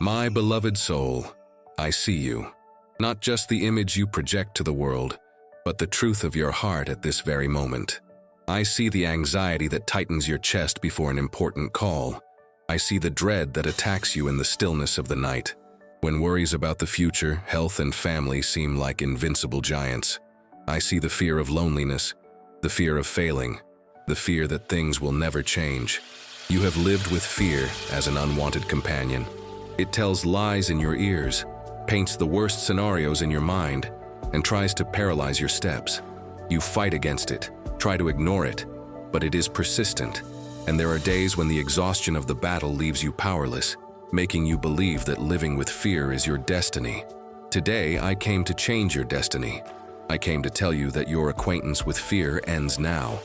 My beloved soul, I see you. Not just the image you project to the world, but the truth of your heart at this very moment. I see the anxiety that tightens your chest before an important call. I see the dread that attacks you in the stillness of the night, when worries about the future, health, and family seem like invincible giants. I see the fear of loneliness, the fear of failing, the fear that things will never change. You have lived with fear as an unwanted companion. It tells lies in your ears, paints the worst scenarios in your mind, and tries to paralyze your steps. You fight against it, try to ignore it, but it is persistent, and there are days when the exhaustion of the battle leaves you powerless, making you believe that living with fear is your destiny. Today, I came to change your destiny. I came to tell you that your acquaintance with fear ends now.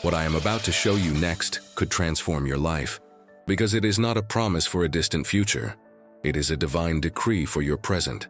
What I am about to show you next could transform your life, because it is not a promise for a distant future. It is a divine decree for your present.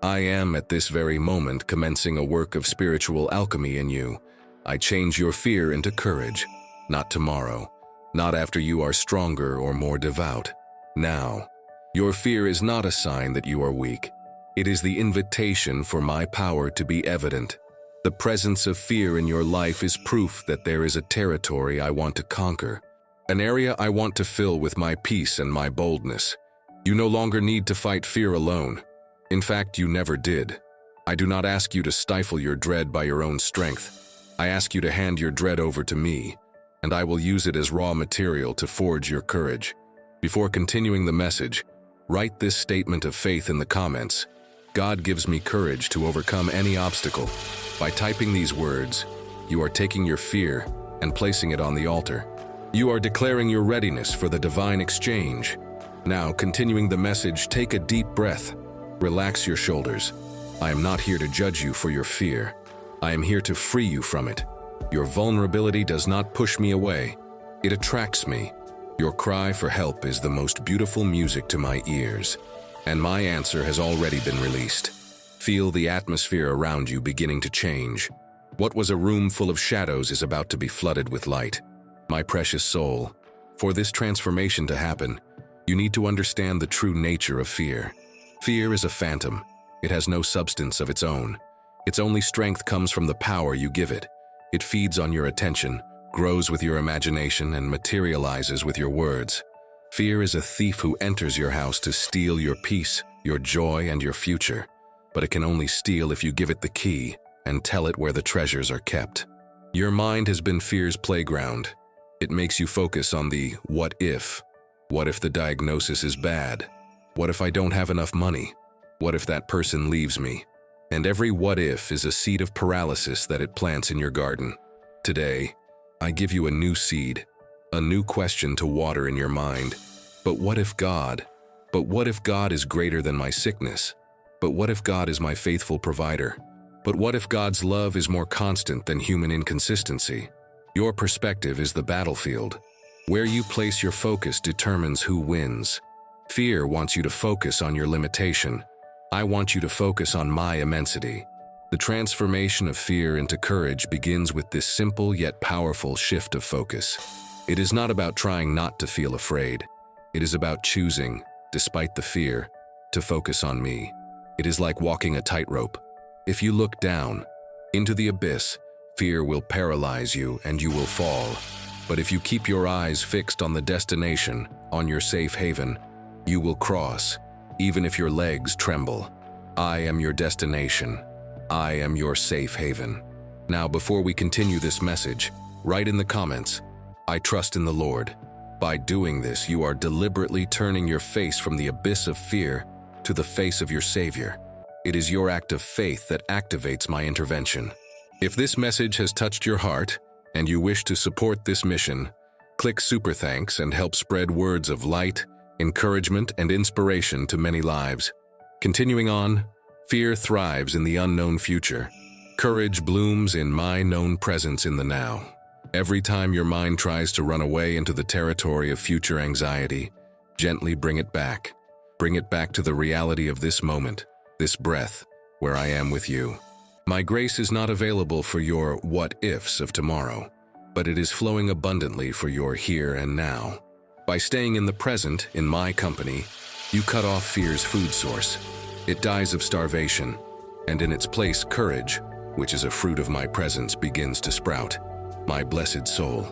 I am at this very moment commencing a work of spiritual alchemy in you. I change your fear into courage, not tomorrow, not after you are stronger or more devout. Now, your fear is not a sign that you are weak. It is the invitation for my power to be evident. The presence of fear in your life is proof that there is a territory I want to conquer, an area I want to fill with my peace and my boldness. You no longer need to fight fear alone. In fact, you never did. I do not ask you to stifle your dread by your own strength. I ask you to hand your dread over to me, and I will use it as raw material to forge your courage. Before continuing the message, write this statement of faith in the comments. God gives me courage to overcome any obstacle. By typing these words, you are taking your fear and placing it on the altar. You are declaring your readiness for the divine exchange. Now, continuing the message, take a deep breath. Relax your shoulders. I am not here to judge you for your fear. I am here to free you from it. Your vulnerability does not push me away. It attracts me. Your cry for help is the most beautiful music to my ears, and my answer has already been released. Feel the atmosphere around you beginning to change. What was a room full of shadows is about to be flooded with light. My precious soul, for this transformation to happen, you need to understand the true nature of fear. Fear is a phantom. It has no substance of its own. Its only strength comes from the power you give it. It feeds on your attention, grows with your imagination, and materializes with your words. Fear is a thief who enters your house to steal your peace, your joy, and your future. But it can only steal if you give it the key and tell it where the treasures are kept. Your mind has been fear's playground. It makes you focus on the what if. What if the diagnosis is bad? What if I don't have enough money? What if that person leaves me? And every what if is a seed of paralysis that it plants in your garden. Today, I give you a new seed, a new question to water in your mind. But what if God? But what if God is greater than my sickness? But what if God is my faithful provider? But what if God's love is more constant than human inconsistency? Your perspective is the battlefield. Where you place your focus determines who wins. Fear wants you to focus on your limitation. I want you to focus on my immensity. The transformation of fear into courage begins with this simple yet powerful shift of focus. It is not about trying not to feel afraid. It is about choosing, despite the fear, to focus on me. It is like walking a tightrope. If you look down into the abyss, fear will paralyze you and you will fall. But if you keep your eyes fixed on the destination, on your safe haven, you will cross, even if your legs tremble. I am your destination. I am your safe haven. Now, before we continue this message, write in the comments, I trust in the Lord. By doing this, you are deliberately turning your face from the abyss of fear to the face of your Savior. It is your act of faith that activates my intervention. If this message has touched your heart and you wish to support this mission, click Super Thanks and help spread words of light, encouragement, and inspiration to many lives. Continuing on, fear thrives in the unknown future. Courage blooms in my known presence in the now. Every time your mind tries to run away into the territory of future anxiety, gently bring it back. Bring it back to the reality of this moment, this breath, where I am with you. My grace is not available for your what-ifs of tomorrow, but it is flowing abundantly for your here and now. By staying in the present, in my company, You cut off fear's food source. It dies of starvation, and in its place courage, which is a fruit of my presence, begins to sprout. My blessed soul,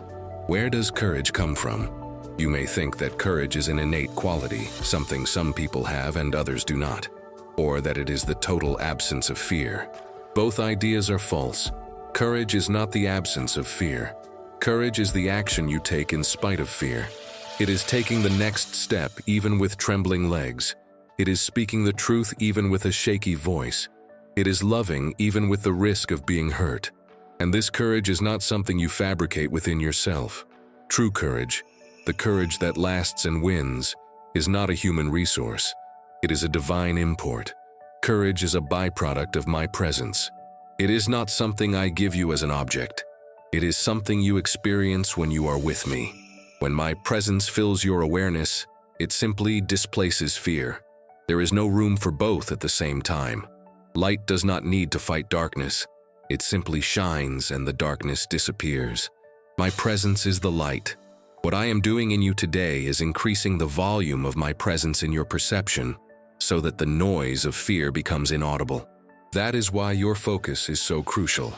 where does courage come from? You may think that courage is an innate quality, something some people have and others do not, or that it is the total absence of fear. Both ideas are false. Courage is not the absence of fear. Courage is the action you take in spite of fear. It is taking the next step even with trembling legs. It is speaking the truth even with a shaky voice. It is loving even with the risk of being hurt. And this courage is not something you fabricate within yourself. True courage, the courage that lasts and wins, is not a human resource. It is a divine import. Courage is a byproduct of my presence. It is not something I give you as an object. It is something you experience when you are with me. When my presence fills your awareness, it simply displaces fear. There is no room for both at the same time. Light does not need to fight darkness. It simply shines and the darkness disappears. My presence is the light. What I am doing in you today is increasing the volume of my presence in your perception so that the noise of fear becomes inaudible. That is why your focus is so crucial.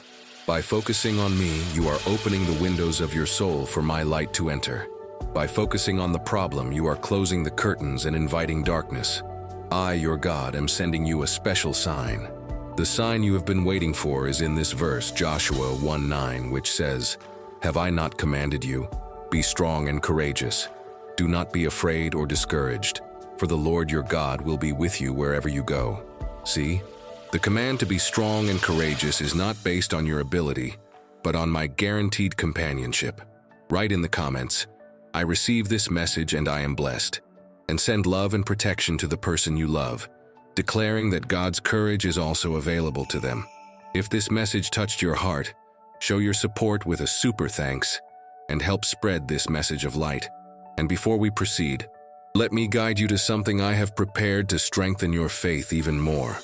By focusing on me, you are opening the windows of your soul for my light to enter. By focusing on the problem, you are closing the curtains and inviting darkness. I, your God, am sending you a special sign. The sign you have been waiting for is in this verse, Joshua 1:9, which says, "Have I not commanded you? Be strong and courageous. Do not be afraid or discouraged, for the Lord your God will be with you wherever you go." See? The command to be strong and courageous is not based on your ability, but on my guaranteed companionship. Write in the comments, "I receive this message and I am blessed," and send love and protection to the person you love, declaring that God's courage is also available to them. If this message touched your heart, show your support with a super thanks and help spread this message of light. And before we proceed, let me guide you to something I have prepared to strengthen your faith even more.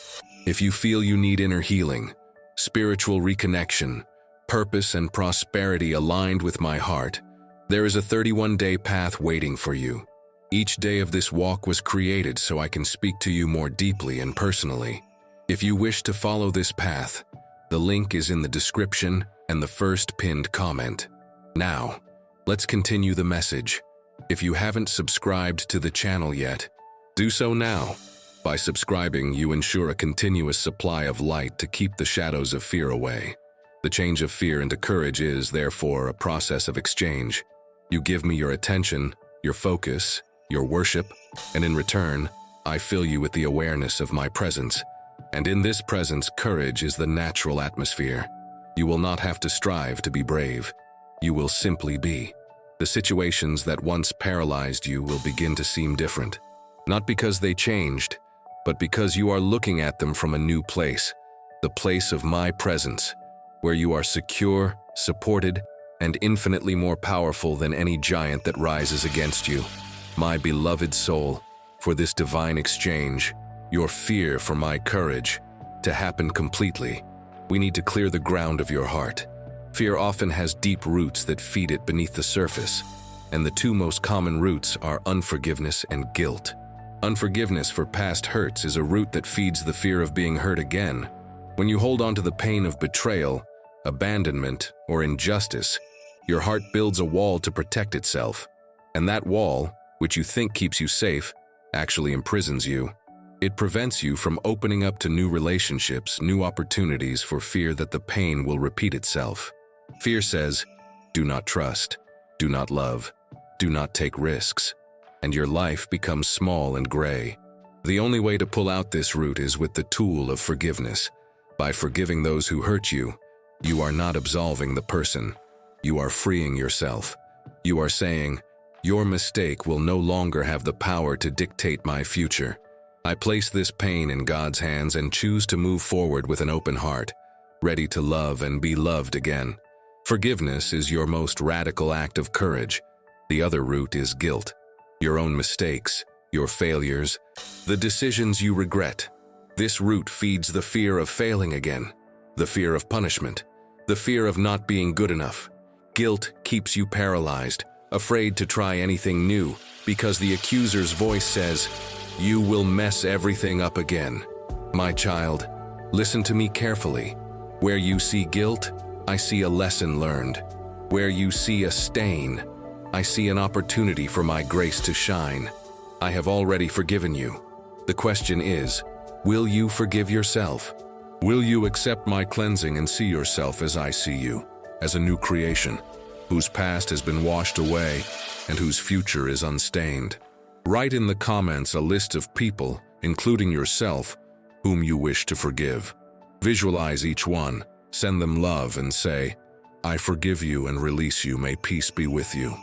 If you feel you need inner healing, spiritual reconnection, purpose and prosperity aligned with my heart, there is a 31-day path waiting for you. Each day of this walk was created so I can speak to you more deeply and personally. If you wish to follow this path, the link is in the description and the first pinned comment. Now, let's continue the message. If you haven't subscribed to the channel yet, do so now. By subscribing, you ensure a continuous supply of light to keep the shadows of fear away. The change of fear into courage is, therefore, a process of exchange. You give me your attention, your focus, your worship, and in return, I fill you with the awareness of my presence. And in this presence, courage is the natural atmosphere. You will not have to strive to be brave. You will simply be. The situations that once paralyzed you will begin to seem different. Not because they changed, but because you are looking at them from a new place, the place of my presence, where you are secure, supported, and infinitely more powerful than any giant that rises against you. My beloved soul, for this divine exchange, your fear for my courage, to happen completely, we need to clear the ground of your heart. Fear often has deep roots that feed it beneath the surface, and the two most common roots are unforgiveness and guilt. Unforgiveness for past hurts is a root that feeds the fear of being hurt again. When you hold on to the pain of betrayal, abandonment, or injustice, your heart builds a wall to protect itself, and that wall, which you think keeps you safe, actually imprisons you. It prevents you from opening up to new relationships, new opportunities, for fear that the pain will repeat itself. Fear says, do not trust, do not love, do not take risks, and your life becomes small and gray. The only way to pull out this root is with the tool of forgiveness. By forgiving those who hurt you, you are not absolving the person. You are freeing yourself. You are saying, your mistake will no longer have the power to dictate my future. I place this pain in God's hands and choose to move forward with an open heart, ready to love and be loved again. Forgiveness is your most radical act of courage. The other root is guilt. Your own mistakes, your failures, the decisions you regret. This root feeds the fear of failing again, the fear of punishment, the fear of not being good enough. Guilt keeps you paralyzed, afraid to try anything new, because the accuser's voice says, you will mess everything up again. My child, listen to me carefully. Where you see guilt, I see a lesson learned. Where you see a stain, I see an opportunity for my grace to shine. I have already forgiven you. The question is, will you forgive yourself? Will you accept my cleansing and see yourself as I see you, as a new creation, whose past has been washed away and whose future is unstained? Write in the comments a list of people, including yourself, whom you wish to forgive. Visualize each one, send them love and say, I forgive you and release you, may peace be with you.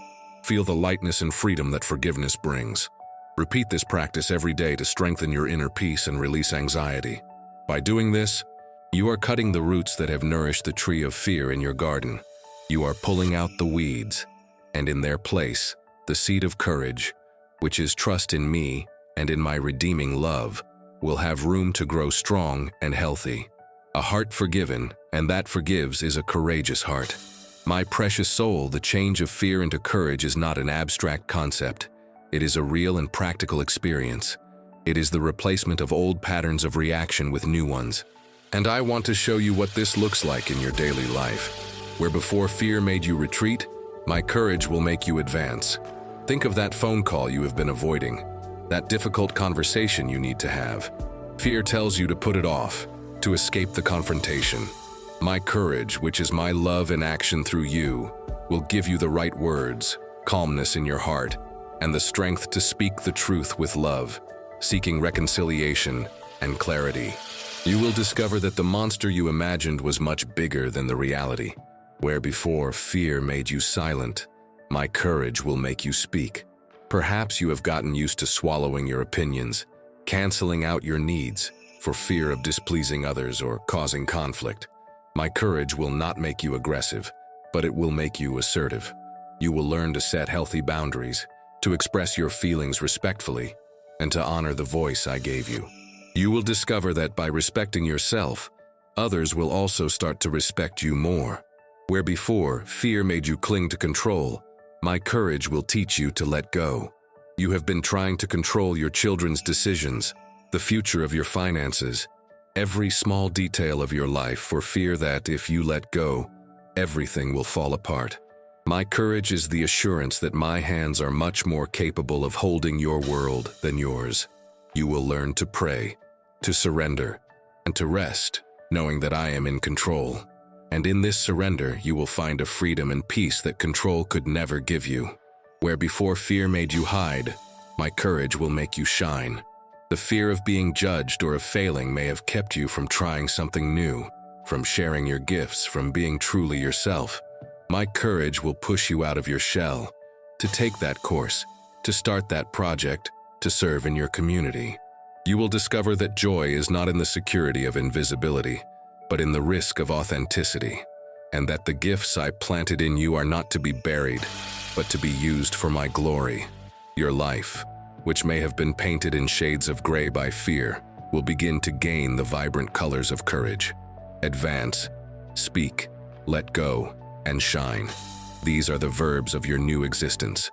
Feel the lightness and freedom that forgiveness brings. Repeat this practice every day to strengthen your inner peace and release anxiety. By doing this, you are cutting the roots that have nourished the tree of fear in your garden. You are pulling out the weeds, and in their place, the seed of courage, which is trust in me and in my redeeming love, will have room to grow strong and healthy. A heart forgiven, and that forgives, is a courageous heart. My precious soul, the change of fear into courage is not an abstract concept. It is a real and practical experience. It is the replacement of old patterns of reaction with new ones. And I want to show you what this looks like in your daily life. Where before fear made you retreat, my courage will make you advance. Think of that phone call you have been avoiding, that difficult conversation you need to have. Fear tells you to put it off, to escape the confrontation. My courage, which is my love in action through you, will give you the right words, calmness in your heart, and the strength to speak the truth with love, seeking reconciliation and clarity. You will discover that the monster you imagined was much bigger than the reality. Where before fear made you silent, my courage will make you speak. Perhaps you have gotten used to swallowing your opinions, canceling out your needs for fear of displeasing others or causing conflict. My courage will not make you aggressive, but it will make you assertive. You will learn to set healthy boundaries, to express your feelings respectfully, and to honor the voice I gave you. You will discover that by respecting yourself, others will also start to respect you more. Where before fear made you cling to control, my courage will teach you to let go. You have been trying to control your children's decisions, the future of your finances, every small detail of your life for fear that if you let go, everything will fall apart. My courage is the assurance that my hands are much more capable of holding your world than yours. You will learn to pray, to surrender, and to rest, knowing that I am in control. And in this surrender, you will find a freedom and peace that control could never give you. Where before fear made you hide, my courage will make you shine. The fear of being judged or of failing may have kept you from trying something new, from sharing your gifts, from being truly yourself. My courage will push you out of your shell, to take that course, to start that project, to serve in your community. You will discover that joy is not in the security of invisibility, but in the risk of authenticity, and that the gifts I planted in you are not to be buried, but to be used for my glory. Your life, which may have been painted in shades of gray by fear, will begin to gain the vibrant colors of courage. Advance, speak, let go, and shine. These are the verbs of your new existence.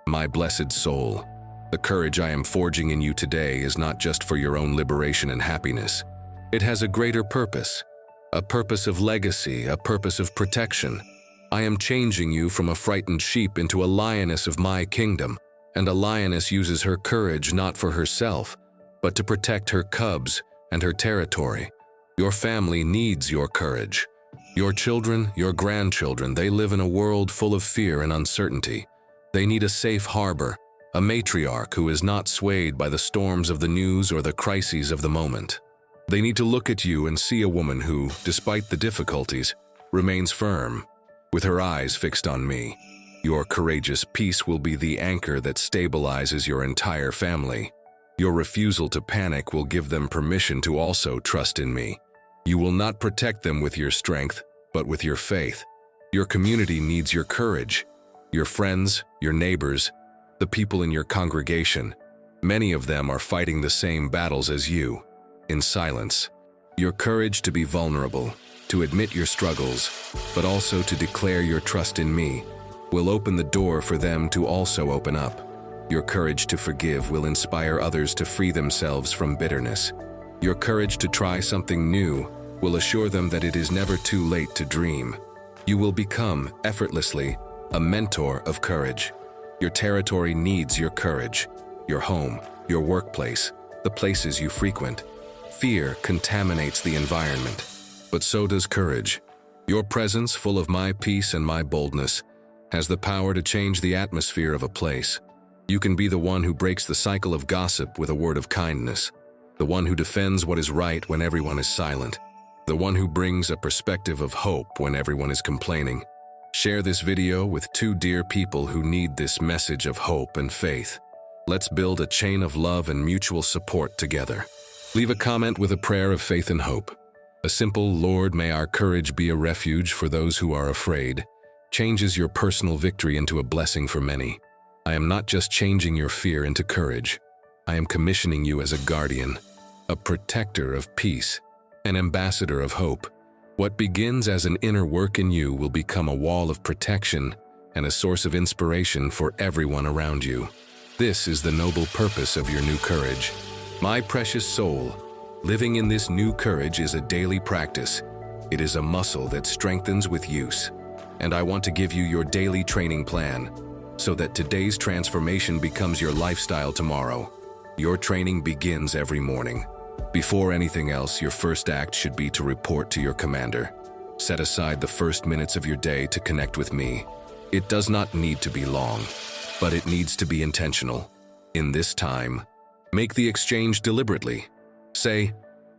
My blessed soul, the courage I am forging in you today is not just for your own liberation and happiness. It has a greater purpose, a purpose of legacy, a purpose of protection. I am changing you from a frightened sheep into a lioness of my kingdom, and a lioness uses her courage not for herself, but to protect her cubs and her territory. Your family needs your courage. Your children, your grandchildren, they live in a world full of fear and uncertainty. They need a safe harbor, a matriarch who is not swayed by the storms of the news or the crises of the moment. They need to look at you and see a woman who, despite the difficulties, remains firm, with her eyes fixed on me. Your courageous peace will be the anchor that stabilizes your entire family. Your refusal to panic will give them permission to also trust in me. You will not protect them with your strength, but with your faith. Your community needs your courage. Your friends, your neighbors, the people in your congregation, many of them are fighting the same battles as you, in silence. Your courage to be vulnerable, to admit your struggles, but also to declare your trust in me, will open the door for them to also open up. Your courage to forgive will inspire others to free themselves from bitterness. Your courage to try something new will assure them that it is never too late to dream. You will become, effortlessly, a mentor of courage. Your territory needs your courage. Your home, your workplace, the places you frequent. Fear contaminates the environment, but so does courage. Your presence, full of my peace and my boldness, has the power to change the atmosphere of a place. You can be the one who breaks the cycle of gossip with a word of kindness, the one who defends what is right when everyone is silent, the one who brings a perspective of hope when everyone is complaining. Share this video with two dear people who need this message of hope and faith. Let's build a chain of love and mutual support together. Leave a comment with a prayer of faith and hope. A simple, "Lord, may our courage be a refuge for those who are afraid," changes your personal victory into a blessing for many. I am not just changing your fear into courage. I am commissioning you as a guardian, a protector of peace, an ambassador of hope. What begins as an inner work in you will become a wall of protection and a source of inspiration for everyone around you. This is the noble purpose of your new courage. My precious soul, living in this new courage is a daily practice. It is a muscle that strengthens with use. And I want to give you your daily training plan so that today's transformation becomes your lifestyle tomorrow. Your training begins every morning. Before anything else, your first act should be to report to your commander. Set aside the first minutes of your day to connect with me. It does not need to be long, but it needs to be intentional. In this time, make the exchange deliberately. Say,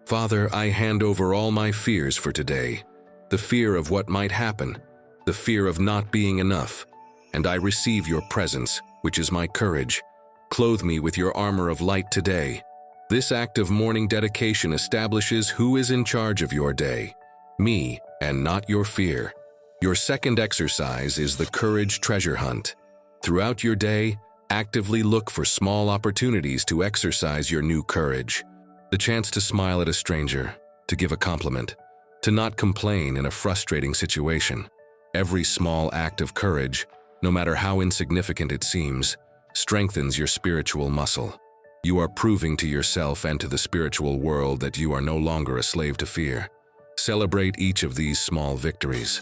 "Father, I hand over all my fears for today. The fear of what might happen, the fear of not being enough, and I receive your presence, which is my courage. Clothe me with your armor of light today." This act of morning dedication establishes who is in charge of your day, me, and not your fear. Your second exercise is the courage treasure hunt. Throughout your day, actively look for small opportunities to exercise your new courage. The chance to smile at a stranger, to give a compliment, to not complain in a frustrating situation. Every small act of courage, no matter how insignificant it seems, strengthens your spiritual muscle. You are proving to yourself and to the spiritual world that you are no longer a slave to fear. Celebrate each of these small victories.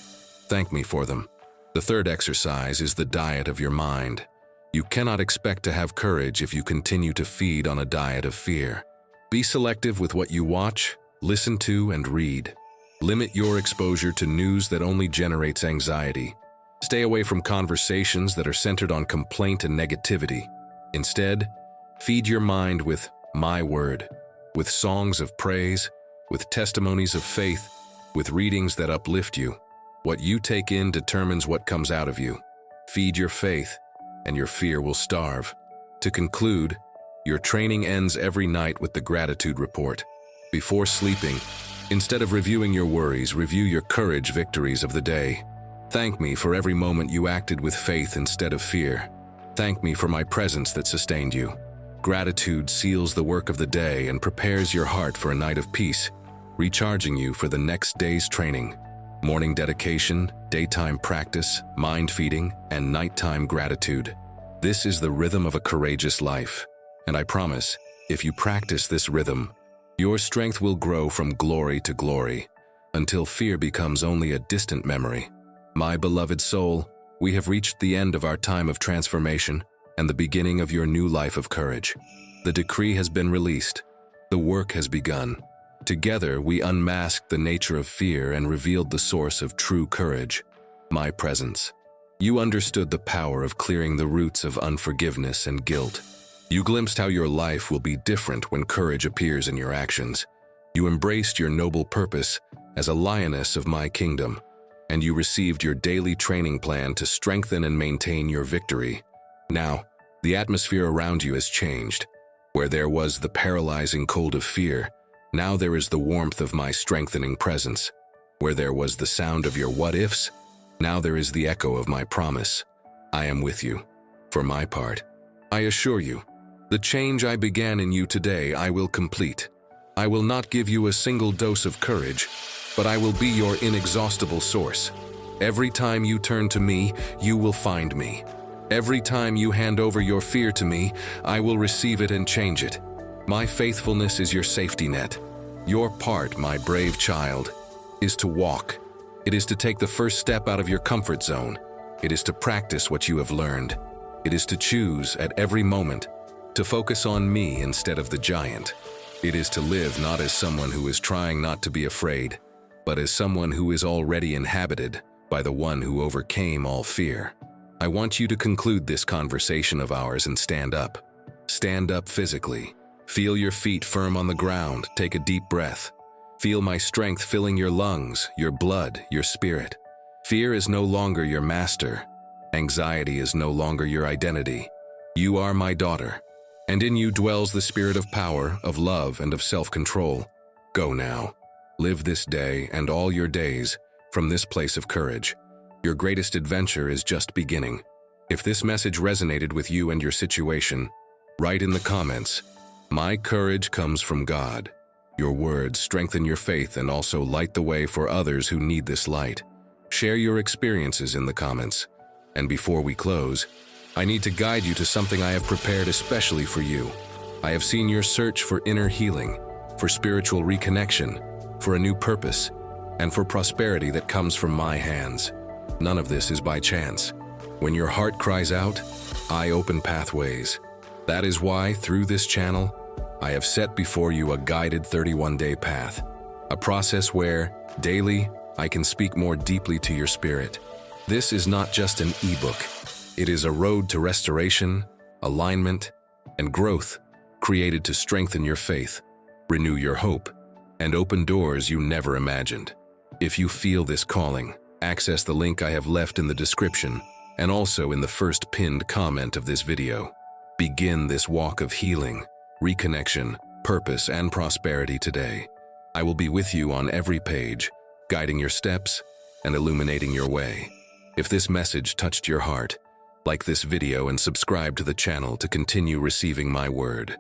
Thank me for them. The third exercise is the diet of your mind. You cannot expect to have courage if you continue to feed on a diet of fear. Be selective with what you watch, listen to, and read. Limit your exposure to news that only generates anxiety. Stay away from conversations that are centered on complaint and negativity. Instead, feed your mind with my word, with songs of praise, with testimonies of faith, with readings that uplift you. What you take in determines what comes out of you. Feed your faith, and your fear will starve. To conclude, your training ends every night with the gratitude report. Before sleeping, instead of reviewing your worries, review your courage victories of the day. Thank me for every moment you acted with faith instead of fear. Thank me for my presence that sustained you. Gratitude seals the work of the day and prepares your heart for a night of peace, recharging you for the next day's training. Morning dedication, daytime practice, mind feeding, and nighttime gratitude. This is the rhythm of a courageous life. And I promise, if you practice this rhythm, your strength will grow from glory to glory, until fear becomes only a distant memory. My beloved soul, we have reached the end of our time of transformation and the beginning of your new life of courage. The decree has been released. The work has begun. Together, we unmasked the nature of fear and revealed the source of true courage, my presence. You understood the power of clearing the roots of unforgiveness and guilt. You glimpsed how your life will be different when courage appears in your actions. You embraced your noble purpose as a lioness of my kingdom, and you received your daily training plan to strengthen and maintain your victory. Now, the atmosphere around you has changed. Where there was the paralyzing cold of fear, now there is the warmth of my strengthening presence. Where there was the sound of your what-ifs, now there is the echo of my promise. I am with you. For my part, I assure you, the change I began in you today I will complete. I will not give you a single dose of courage, but I will be your inexhaustible source. Every time you turn to me, you will find me. Every time you hand over your fear to me, I will receive it and change it. My faithfulness is your safety net. Your part, my brave child, is to walk. It is to take the first step out of your comfort zone. It is to practice what you have learned. It is to choose at every moment to focus on me instead of the giant. It is to live not as someone who is trying not to be afraid, but as someone who is already inhabited by the one who overcame all fear. I want you to conclude this conversation of ours and stand up. Stand up physically. Feel your feet firm on the ground. Take a deep breath. Feel my strength filling your lungs, your blood, your spirit. Fear is no longer your master. Anxiety is no longer your identity. You are my daughter, and in you dwells the spirit of power, of love, and of self-control. Go now. Live this day and all your days from this place of courage. Your greatest adventure is just beginning. If this message resonated with you and your situation, write in the comments, "My courage comes from God." Your words strengthen your faith and also light the way for others who need this light. Share your experiences in the comments. And before we close, I need to guide you to something I have prepared especially for you. I have seen your search for inner healing, for spiritual reconnection, for a new purpose, and for prosperity that comes from my hands. None of this is by chance. When your heart cries out, I open pathways. That is why, through this channel, I have set before you a guided 31-day path, a process where, daily, I can speak more deeply to your spirit. This is not just an ebook. It is a road to restoration, alignment, and growth, created to strengthen your faith, renew your hope, and open doors you never imagined. If you feel this calling, access the link I have left in the description and also in the first pinned comment of this video. Begin this walk of healing, reconnection, purpose, and prosperity today. I will be with you on every page, guiding your steps and illuminating your way. If this message touched your heart, like this video and subscribe to the channel to continue receiving my word.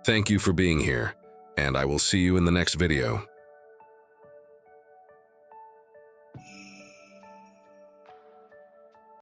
Thank you for being here, and I will see you in the next video.